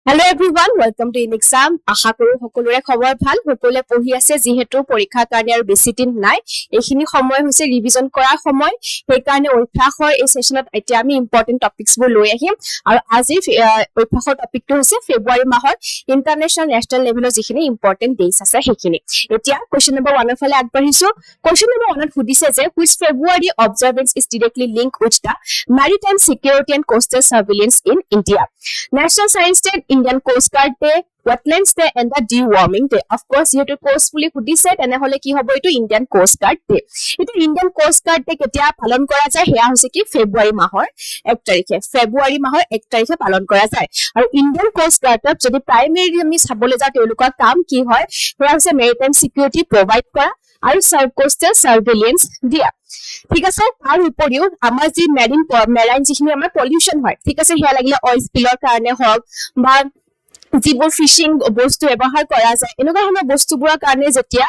Hello everyone, welcome to InExam. আশা কৰো সকলোৰে খবৰ ভাল, সকলোৱে পঢ়ি আছে যিহেতু পৰীক্ষাৰ কাৰণে আৰু বেছি দিন নাই। এইখিনি সময় হৈছে ৰিভিজন কৰাৰ সময়। সেই কাৰণে অভ্যাসৰ এই সেশনত এতিয়া আমি ইম্পৰ্টেন্ট টপিকছবোৰ লৈ আহিম আৰু আজি অভ্যাসৰ টপিকটো হৈছে ফেব্ৰুৱাৰী মাহৰ ইন্টাৰনেশ্যনেল নেশ্যনেল লেভেলৰ যিখিনি ইম্পৰ্টেন্ট ডেটছ আছে সেইখিনি। এতিয়া কোৱেশ্চন নম্বৰ 1 ৰ ফালে আগবাঢ়িছো। কোৱেশ্চন নম্বৰ 1 ত সুধিছে যে which February observance is directly linked with the maritime security and coastal surveillance in India? National Science Day, Indian Coast Guard Day, Wetlands Day and the Deworming Day. Of course, yetu coast বুলি সুধিছে তেনেহলে কি হ'ব এটো Indian Coast Guard Day. এটো Indian Coast Guard Day কেতিয়া পালন কৰা যায় হেয়া হৈছে কি ফেব্ৰুৱাৰী মাহৰ 1 তাৰিখে। ফেব্ৰুৱাৰী মাহৰ 1 তাৰিখে পালন কৰা যায়। আৰু Indian Coast Guard যদি প্ৰাইমেৰী আমি চাবলৈ যাওঁ তেওঁলোকৰ কাম কি হয় হেয়া হৈছে মেৰিটাইম সিকিউৰিটি প্ৰভাইড কৰা আৰু কোষ্টেল সাৰ্ভেইলেন্স দিয়া। ঠিক আছে তাৰ উপৰিও আমাৰ যি মেৰাইন যিখিনি আমাৰ পলিউশন হয় ঠিক আছে হেয়া লাগিলে অইল স্পিলৰ কাৰণে হওক বা যিবোৰ ফিশিং বস্তু ব্যৱহাৰ কৰা যায় এনেকুৱা ধৰণৰ বস্তুবোৰৰ কাৰণে যেতিয়া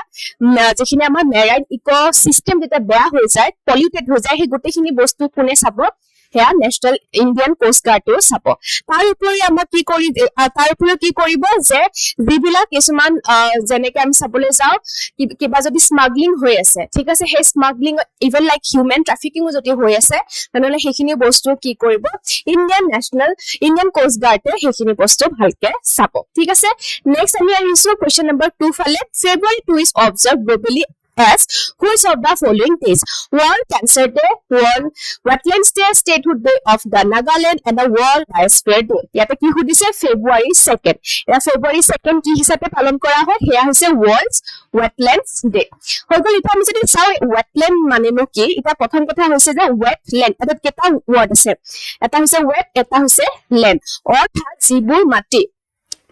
যিখিনি আমাৰ মেৰাইন ইকোসিস্টেম যেতিয়া বেয়া হৈ যায় পলিউটেড হৈ যায় সেই গোটেইখিনি বস্তু কোনে চাব হেয়া নেশ্যনেল ইণ্ডিয়ান কোষ্ট গাৰ্ডেও চাব। তাৰ উপৰি আমাৰ কি কৰিব যে যিবিলাক কিছুমান যেনেকে আমি চাবলৈ যাওঁ কিবা যদি স্মাগলিং হৈ আছে ঠিক আছে সেই স্মাগলিং ইভেন লাইক হিউমেন ট্ৰাফিকিংও যদি হৈ আছে তেনেহলে সেইখিনি বস্তু কি কৰিব ইণ্ডিয়ান কোষ্ট গাৰ্ডে সেইখিনি বস্তু ভালকে চাব। ঠিক আছে নেক্সট আমি আহিছো কোৱেশ্চন নম্বৰ 2 ফালে। February 2 is observed globally as which of the following days? World Cancer Day, World Wetlands Day, Statehood Day of the Nagaland and the World Biosphere Day. ইয়াতে কি সুধিছে February 2nd. এটা February 2nd কি হিচাপে পালন কৰা হয় হেয়া হৈছে World Wetlands Day. হয়তো এটা আমি যদি চাও wetland মানে কি এটা প্ৰথম কথা হৈছে যে wetland এটা কেটা ওয়াৰ্ড আছে এটা হৈছে wet এটা হৈছে land অৰ্থাৎ যিবোৰ মাটি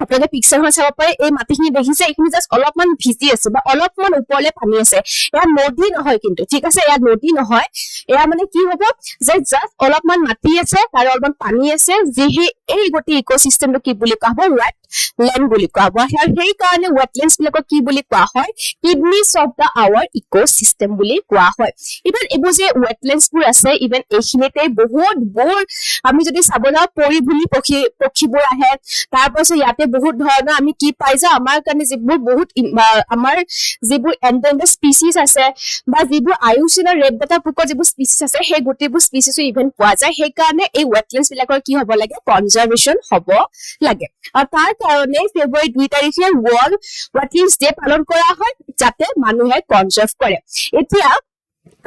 আপোনালোকে পিকচাৰখন চাব পাৰে এই মাটিখিনি দেখিছে এইখিনি জাস্ট অলপমান ভিজি আছে বা অলপমান ওপৰলে পানী আছে এয়া নদী নহয় কিন্তু ঠিক আছে এয়া নদী নহয় এয়া মানে কি হ'ব যে জাস্ট অলপমান মাটি আছে তাৰ অলপমান পানী আছে যিহে এই গোটেই ইকোসিস্টেমটো কি বুলি কোৱা হ'ব ল্যান্ড বুলি কোৱা হ'ব আৰু সেই কাৰণে ওয়েটল্যান্ডছ বিলাকক কি বুলি কোৱা হয় kidneys of the our ecosystem বুলি কোৱা হয়। ইভেন এইবোৰ যে ওয়েটল্যান্ডছ বোৰ আছে ইভেন এইখিনিতে বহুত আমি যদি চাব যাওঁ পৰিভূমি পক্ষীবোৰ আহে তাৰ পাছত ইয়াতে বহুত ধৰণৰ আমি কি পাই যাওঁ আমাৰ কাৰণে যিবোৰ বহুত আমাৰ যিবোৰ এন্ডেঞ্জাৰ্ড স্পিচিজ আছে বা যিবোৰ আয়ুষ্মান ৰেড ডাটা পোকৰ যিবোৰ স্পিচিজ আছে সেই গোটেইবোৰ স্পিচিজো ইভেন পোৱা যায় সেই কাৰণে এই ওয়েটল্যান্ডছ বিলাকৰ কি হ'ব লাগে কনজাৰভেশ্যন হ'ব লাগে আৰু তাৰ কাৰণে ফেব্ৰুৱাৰী 2 তাৰিখে ওয়াৰ্ল্ড ওয়েটল্যান্ডছ ডে পালন কৰা হয় যাতে মানুহে কনজাৰ্ভ কৰে। এতিয়া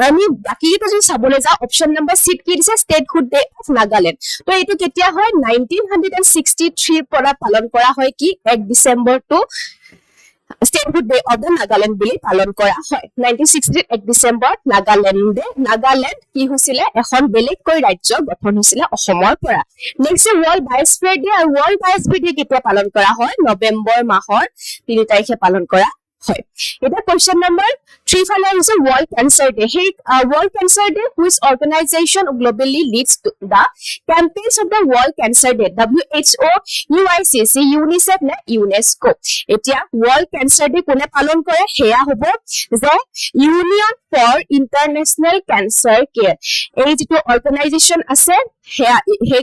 আমি বাকি এটা যদি চাবলৈ যাওঁ অপশন নম্বৰ 6 কি দিছে ষ্টেটহুড ডে অফ নাগালেণ্ড। তো এইটো কেতিয়া হয় 1963 পৰা পালন কৰা হয় কি 1 December to statehood day of the Nagaland বুলি পালন কৰা হয়। 1963 1 ডিসেম্বৰ নাগালেণ্ড কি হৈছিলে এখন বেলেগকৈ ৰাজ্য গঠন হৈছিলে অসমৰ পৰা। নেক্সট ওয়াৰ্ল্ড বায়োস্ফিয়াৰ ডে আৰু ওয়াৰ্ল্ড বায়োস্ফিয়াৰ ডে কেতিয়া পালন কৰা হয় নৱেম্বৰ মাহৰ 3 তাৰিখে পালন কৰা হয়। এটা কোৱেশ্চন নম্বৰ 3 ফালে আছে world cancer day. Hey, World Cancer Day, which organization globally leads to the campaigns of the World Cancer Day? WHO, UICC, UNICEF নে UNESCO? এতিয়া World Cancer Day কোনে পালন কৰে হেয়া হ'ব যে Union for International Cancer Care এই যেটো অৰ্গানাইজেশন আছে হেয়া হে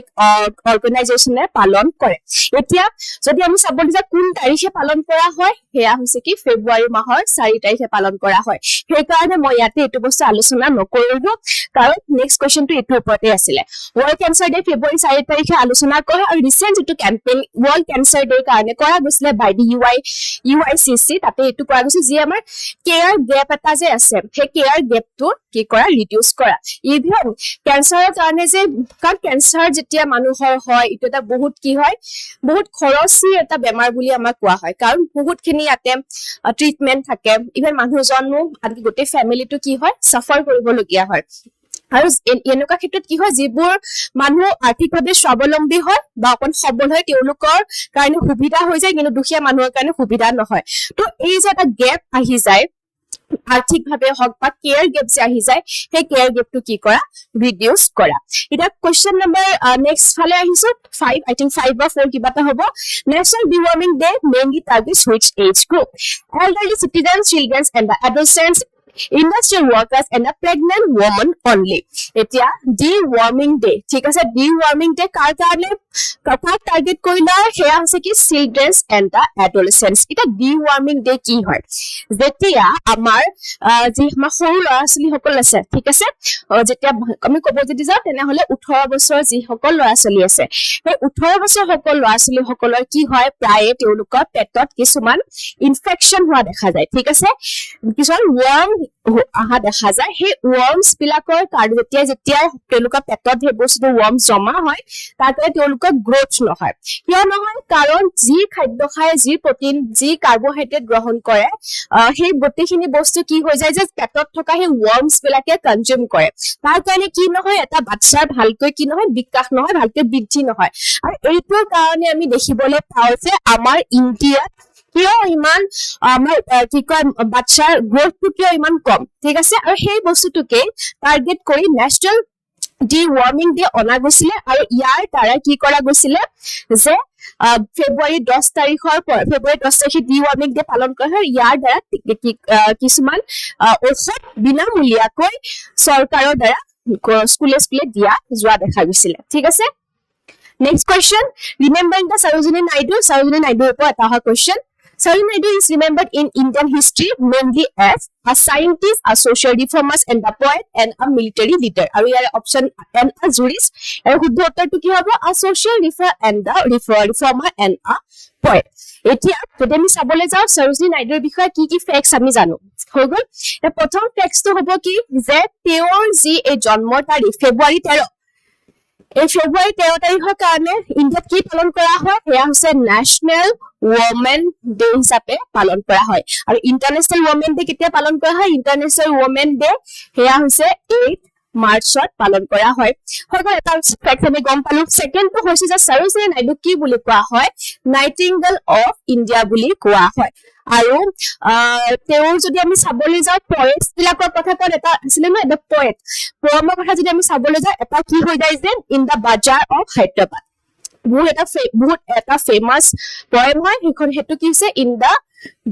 অৰ্গানাইজেশনে পালন কৰে। এতিয়া যদি আমি চাবলৈ যাওঁ কোন তাৰিখে পালন কৰা হয় হেয়া হৈছে কি ফেব্ৰুৱাৰী মাহৰ 4 তাৰিখে পালন কৰা হয়। সেই কাৰণে মই ইয়াতে এটো বস্তু আলোচনা নকৰিলো কাৰণ নেক্সট কোৱেশ্চনটো এটোৰ ওপৰতে আছিল। ওয়াৰ্ল্ড ক্যান্সাৰ ডে ফেব্ৰুৱাৰী 4 তাৰিখে আলোচনা কৰা আৰু ৰিসেন্ট যেটো কেম্পেইন ওয়াৰ্ল্ড ক্যান্সাৰ ডে কাৰণে কৰা গৈছিল বাই দি UICC তাতে এটো কৰা গৈছিল যে আমাৰ কেয়াৰ গেপ এটা যে আছে সেই কেয়াৰ গেপটো কি কৰা ৰিডিউস কৰা। ইভেন ক্যান্সাৰৰ কাৰণে যে কাৰণ ক্যান্সাৰ যেতিয়া মানুহৰ হয় এটো এটা বহুত কি হয় বহুত খৰচী এটা বেমাৰ বুলি আমাক কোৱা হয় কাৰণ বহুতখিনি ইয়াতে ট্ৰিটমেন্ট থাকে ইভেন মানুহজনো আনকি গোটেই ফ্যামিলিটো কি হয় সাফাৰ কৰিবলগীয়া হয়। আৰু এনেকুৱা ক্ষেত্ৰত কি হয় যিবোৰ মানুহ আৰ্থিকভাৱে স্বাৱলম্বী হয় বা অকন সবল হয় তেওঁলোকৰ কাৰণে সুবিধা হৈ যায় কিন্তু দুখীয়া মানুহৰ কাৰণে সুবিধা নহয়। তো এই যে এটা গেপ আহি যায় আৰ্থিকভাৱে হক বা কেয়াৰ গেপ যে আহি যায় সেই কেয়াৰ গেপটো কি কৰা ৰিডিউস কৰা। এটা কোৱেশ্চন নম্বৰ নেক্সট ফালে আহিছো 5 আই থিংক 5 বা 4 কিবা এটা হ'ব। National deworming day mainly targets which age group elderly citizens children and the adolescents industrial workers and a pregnant woman only. এতিয়া deworming day ঠিক আছে deworming day কাৰ কাৰণে কাক টাৰ্গেট কৰিলে সেয়া হৈছে কি চিলড্ৰেনছ এণ্ড দ্য এডলচেন্টছ এটা ডিৱাৰ্মিং ডে কি হয় যেতিয়া আমাৰ যি আমাৰ সৰু ল'ৰা ছোৱালীসকল আছে ঠিক আছে যেতিয়া আমি ক'ব যদি যাওঁ তেনেহ'লে 18 বছৰ যিসকল ল'ৰা ছোৱালী আছে সেই 18 বছৰ সকল ল'ৰা ছোৱালীসকলৰ কি হয় প্ৰায়ে তেওঁলোকৰ পেটত কিছুমান ইনফেকশ্যন হোৱা দেখা যায় ঠিক আছে কিছুমান ৱৰ্ম আহা দেখা যায় সেই ৱৰ্মছ বিলাকৰ কাৰণে যেতিয়া তেওঁলোকৰ পেটত সেই বস্তুটো ৱৰ্ম জমা হয় তাৰ কাৰণে তেওঁলোকৰ গ্ৰোথ নহয় কিয় নহয় কাৰণ যি খাদ্য খায় যি প্ৰটিন যি কাৰ্বহাইড্ৰেট গ্ৰহণ কৰে সেই গোটেইখিনি বস্তু কি হৈ যায় যে পেটত থকা সেই ৱৰ্মছ বিলাকে কনজিউম কৰে তাৰ কাৰণে কি নহয় এটা বাচ্চাৰ ভালকৈ কি নহয় বিকাশ নহয় ভালকৈ বৃদ্ধি নহয় আৰু এইটোৰ কাৰণে আমি দেখিবলৈ পাওঁ যে আমাৰ ইণ্ডিয়াত কিয় ইমান আমাৰ কি কয় বাচ্চাৰ গ্ৰোথটো কিয় ইমান কম ঠিক আছে আৰু সেই বস্তুটোকে টাৰ্গেট কৰি নেশ্যনেল ডিৱাৰ্মিং ডে অনা গৈছিলে আৰু ইয়াৰ দ্বাৰা কি কৰা গৈছিলে যে ফেব্ৰুৱাৰী 10 তাৰিখৰ পৰা ফেব্ৰুৱাৰী 10 তাৰিখে ডিৱাৰ্মিং ডে পালন কৰা হয় ইয়াৰ দ্বাৰা কিছুমান ঔষধ বিনামূলীয়াকৈ চৰকাৰৰ দ্বাৰা স্কুলে দিয়া যোৱা দেখা গৈছিলে ঠিক আছে next question remembering the Sarojini নাইডুৰ ওপৰত এটা অহা question Sarojini Naidu is remembered in Indian history mainly as a scientist, a social reformer, and a poet, and a military leader. Aru yar option and a jurist. Aru শুদ্ধ উত্তৰটো কি হ'ব? A social reformer and a poet. এতিয়া যদি আমি চাবলৈ যাওঁ সৰোজিনী নাইডুৰ বিষয়ে কি কি ফেক্টছ আমি জানো হৈ গ'ল প্ৰথম ফেক্টছটো হ'ব কি যে তেওঁৰ যি এই জন্মৰ তাৰিখ ফেব্ৰুৱাৰী 13 এই ফেব্ৰুৱাৰী 13 তাৰিখৰ কাৰণে ইণ্ডিয়াত কি পালন কৰা হয় সেয়া হৈছে নেশ্যনেল ওমেন ডে হিচাপে পালন কৰা হয় আৰু ইণ্টাৰনেশ্যনেল ওমেন ডে কেতিয়া পালন কৰা হয় ইণ্টাৰনেশ্যনেল ওমেন ডে সেয়া হৈছে 8 মাৰ্চত পালন কৰা হয় এটা ফেক্ট আমি গম পালো সেকেন্ডটো হৈছে যে সৰোজিনী নাইডু কি বুলি কোৱা হয় নাইটিংগেল অফ ইণ্ডিয়া বুলি কোৱা হয় আৰু তেওঁৰ যদি আমি চাবলৈ যাওঁ পয়েটছ বিলাকৰ কথা কওঁ এটা আছিলে ন এটা পয়েমৰ কথা যদি আমি চাবলৈ যাওঁ এটা কি হৈ যায় যে in the Bazar of Hyderabad বহুত এটা ফেমাছ পয়েম হয় সেইটো কি হৈছে in the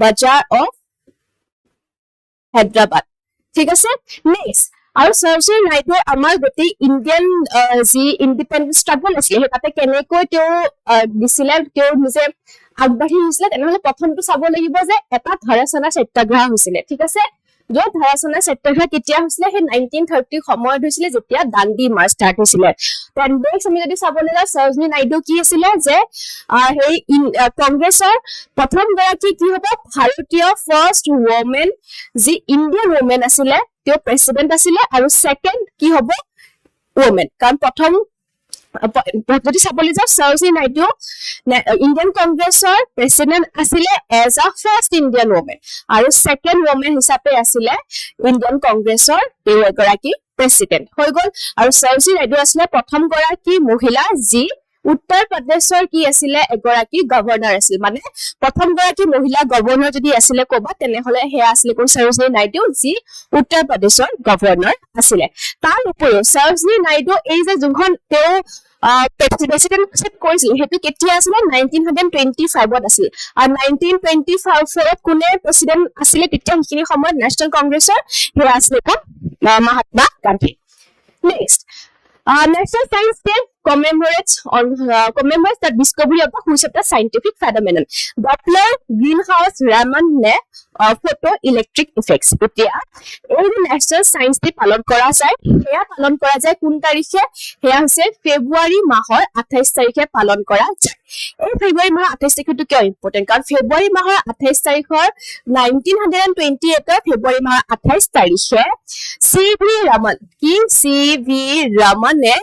Bazar of Hyderabad ঠিক আছে নেক্সট আৰু সৰোজিনী নাইডু আমাৰ গোটেই ইণ্ডিয়ান যি ইণ্ডিপেণ্ডেন্স ষ্ট্ৰাগল আছিলে সেই তাতে কেনেকৈ তেওঁ দিছিলে তেওঁ নিজে আগবাঢ়ি গৈছিলে তেনেহ'লে প্ৰথমটো চাব লাগিব যে এটা ধাৰাচনা সত্যাগ্ৰহ হৈছিলে ঠিক আছে য'ত ধাৰাচনা সত্যাগ্ৰহ কেতিয়া হৈছিলে সেই 1930 সময়ত হৈছিলে যেতিয়া দাণ্ডি মাৰ্চ ষ্টাৰ্ট হৈছিলে নেক্সট আমি যদি চাবলৈ যাওঁ সৰোজিনী নাইডু কি আছিলে যে সেই কংগ্ৰেছৰ প্ৰথম গৰাকী কি হ'ব ভাৰতীয় ফাৰ্ষ্ট ওমেন যি ইণ্ডিয়ান ওমেন আছিলে তেওঁ প্ৰেচিডেণ্ট আছিলে আৰু ছেকেণ্ড কি হ'ব ওমেন কাৰণ প্ৰথম যদি চাবলৈ যাওঁ সৰোজিনী নাইডু ইণ্ডিয়ান কংগ্ৰেছৰ প্ৰেচিডেণ্ট আছিলে as a first Indian women আৰু ছেকেণ্ড ওমেন হিচাপে আছিলে ইণ্ডিয়ান কংগ্ৰেছৰ তেওঁ এগৰাকী প্ৰেচিডেণ্ট হৈ গ'ল আৰু সৰোজিনী নাইডু আছিলে প্ৰথম গৰাকী মহিলা যি উত্তৰ প্ৰদেশৰ কি আছিলে এগৰাকী গভৰ্ণৰ আছিল মানে প্ৰথম গৰাকী মহিলা গভৰ্ণৰ যদি আছিলে ক'বা তেনেহ'লে সেয়া আছিলে কোন সৰোজিনী নাইডু যি উত্তৰ প্ৰদেশৰ গভৰ্ণৰ আছিলে তাৰ উপৰিও সৰোজিনী নাইডু এই যে যোনখন তেওঁ প্ৰেচিডেণ্টশ্বিপ কৰিছিল সেইটো কেতিয়া আছিলে 1925ত আছিল আৰু 1924ত কোনে প্ৰেচিডেণ্ট আছিলে তেতিয়া সেইখিনি সময়ত নেশ্যনেল কংগ্ৰেছৰ সেয়া আছিলে কোন Mahatma Gandhi next National Science Day commemorates the discovery of the which of the scientific phenomenon. Doppler greenhouse Raman ne photoelectric effects. এতিয়া এই National Science Day পালন কৰা যায় সেয়া পালন কৰা যায় কোন তাৰিখে সেয়া হৈছে ফেব্ৰুৱাৰী মাহৰ 28 তাৰিখে পালন কৰা যায় এই ফেব্ৰুৱাৰী মাহৰ 28 তাৰিখটো কিয় ইম্পৰ্টেণ্ট কাৰণ ফেব্ৰুৱাৰী মাহৰ 28 তাৰিখৰ 1928 ফেব্ৰুৱাৰী মাহৰ 28 তাৰিখে চি.ভি. ৰমনে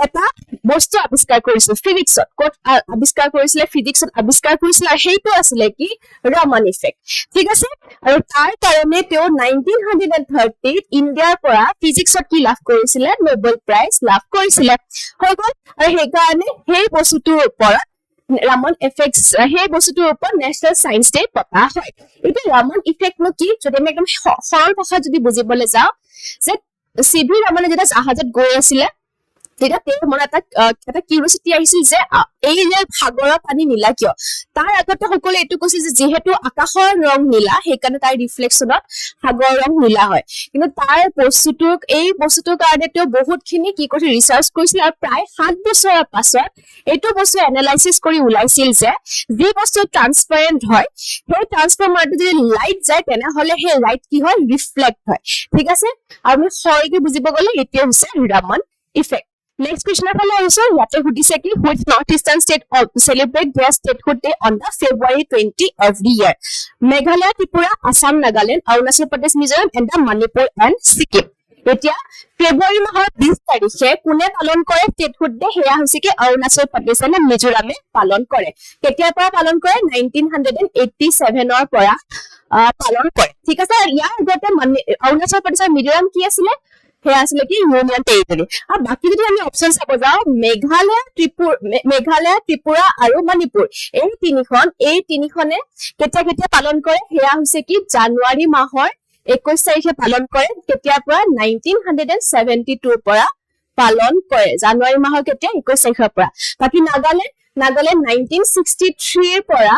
এটা বস্তু আৱিষ্কাৰ কৰিছিল ফিজিক্সত ক'ত আৱিষ্কাৰ কৰিছিলে ফিজিক্সত আৱিষ্কাৰ কৰিছিল আৰু সেইটো আছিলে কি ৰমন ইফেক্ট ঠিক আছে আৰু তাৰ কাৰণে তেওঁ 1930 ইণ্ডিয়াৰ পৰা ফিজিক্সত কি লাভ কৰিছিলে নোবেল প্ৰাইজ লাভ কৰিছিলে হৈ গ'ল আৰু সেইকাৰণে সেই বস্তুটোৰ ওপৰত ৰামন ইফেক্ট সেই বস্তুটোৰ ওপৰত নেশ্যনেল চায়েন্স ডে পতা হয় এতিয়া ৰামন ইফেক্টনো কি যদি আমি একদম সৰল ভাষাত যদি বুজিবলৈ যাওঁ যে চি.ভি. ৰমনে যেতিয়া জাহাজত গৈ আছিলে তেতিয়া মনত এটা কিউৰিঅচিটি আহিছিল যে এই যে সাগৰৰ পানী নীলা কিয় তাৰ আগতে সকলোৱে এইটো কৈছিল যে যিহেতু আকাশৰ ৰং নীলা সেইকাৰণে তাৰ ৰিফ্লেকশ্যনত সাগৰৰ ৰং নীলা হয় কিন্তু তাৰ এই বস্তুটোৰ কাৰণে তেওঁ বহুতখিনি কি কৰিছিল ৰিচাৰ্চ কৰিছিল আৰু প্ৰায় 7 বছৰৰ পাছত এইটো বস্তু এনালাইচিছ কৰি ওলাইছিল যে যি বস্তু ট্ৰান্সপাৰেণ্ট হয় সেই ট্ৰান্সফৰ্মাৰটো যদি লাইট যায় তেনেহলে সেই লাইট কি হয় ৰিফ্লেক্ট হয় ঠিক আছে আৰু আমি সৰলকে বুজিব গ'লে এতিয়া হৈছে ৰামান ইফেক্ট Next question ফালে আহিছো ইয়াতে সুধিছে কি which northeastern state celebrate their statehood day on the February 20 every year Meghalaya Tripura Assam Nagaland Arunachal Pradesh Mizoram and the Manipur and Sikkim এতিয়া ফেব্ৰুৱাৰী মাহৰ 20 তাৰিখে কোনে পালন কৰে statehood day হেয়া হৈছে কি অৰুণাচল প্ৰদেশ আৰু মিজোৰামে পালন কৰে কেতিয়াৰ পৰা পালন কৰে 1987 ৰ পৰা পালন কৰে ঠিক আছে ইয়াৰ আগতে অৰুণাচল প্ৰদেশ আৰু মিজোৰাম কি আছিল হে আসলে কি ইউনিয়ন টেৰিটৰি আৰু বাকি যদি আমি অপচন চাব যাও মেঘালয় ত্ৰিপুৰা আৰু মণিপুৰ এই তিনিখনে কেতিয়া পালন কৰে হেয়া হৈছে কি জানুৱাৰী মাহৰ 21 তাৰিখে পালন কৰে কেতিয়াৰ পৰা 1972 পৰা পালন কৰে জানুৱাৰী মাহৰ কেতিয়া 21 তাৰিখৰ পৰা বাকি নাগালেণ্ড 1963 ৰ পৰা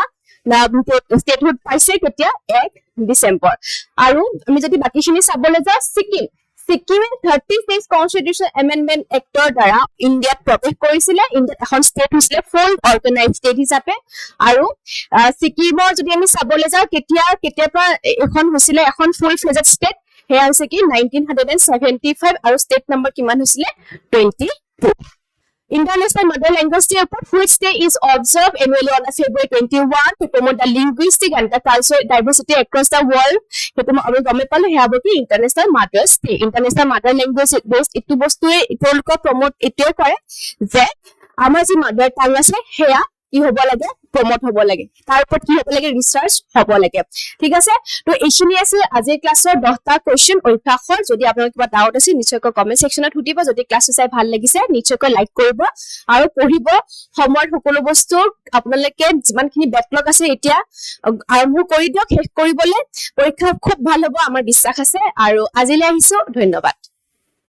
ষ্টেটহুড পাইছে কেতিয়া 1 ডিচেম্বৰ আৰু আমি যদি বাকিখিনি চাবলৈ যাওঁ Sikkim 36 Constitutional Amendment Actor দ্বাৰা ইন্ডিয়াত প্ৰৱেশ কৰিছিলে ইন্ডিয়াত এখন ষ্টেট হৈছিলে ফুল অৰ্গানাইজড ষ্টেট হিচাপে আৰু সিকিমৰ যদি আমি চাবলৈ যাওঁ কেতিয়াৰ পৰা এখন হৈছিলে এখন ফুল ফ্লেজড ষ্টেট হেয়া হৈছে কি 1975 আৰু ষ্টেট নম্বৰ কিমান হৈছিলে 22 International Mother Language Day which day is observed annually on February 21 to promote the linguistic and the cultural diversity across the world. Hetu ami gome palu heabo ki International Mother's Day. International Mother Language Day itu bostue itolko promote itue kore je amar ji mother tongue ase heya কি হ'ব লাগে promote হ'ব লাগে তাৰ ওপৰত কি হ'ব লাগে ৰিসাৰ্চ হ'ব লাগে ঠিক আছে তো এইখিনি আছে আজিৰ ক্লাছৰ 10টা কোৱেশ্চন অভ্যাসৰ যদি আপোনালোকৰ কিবা ডাউট আছে নিশ্চয়কৈ কমেন্ট সেকশনত সুধিব যদি ক্লাছ চাই ভাল লাগিছে নিশ্চয়কৈ লাইক কৰিব আৰু পঢ়িব সময়ৰ সকলো বস্তু আপোনালোকে যিমানখিনি বেকলগ আছে এতিয়া আৰম্ভ কৰি দিয়ক শেষ কৰিবলৈ পৰীক্ষা খুব ভাল হ'ব আমাৰ বিশ্বাস আছে আৰু আজিলৈ আহিছো ধন্যবাদ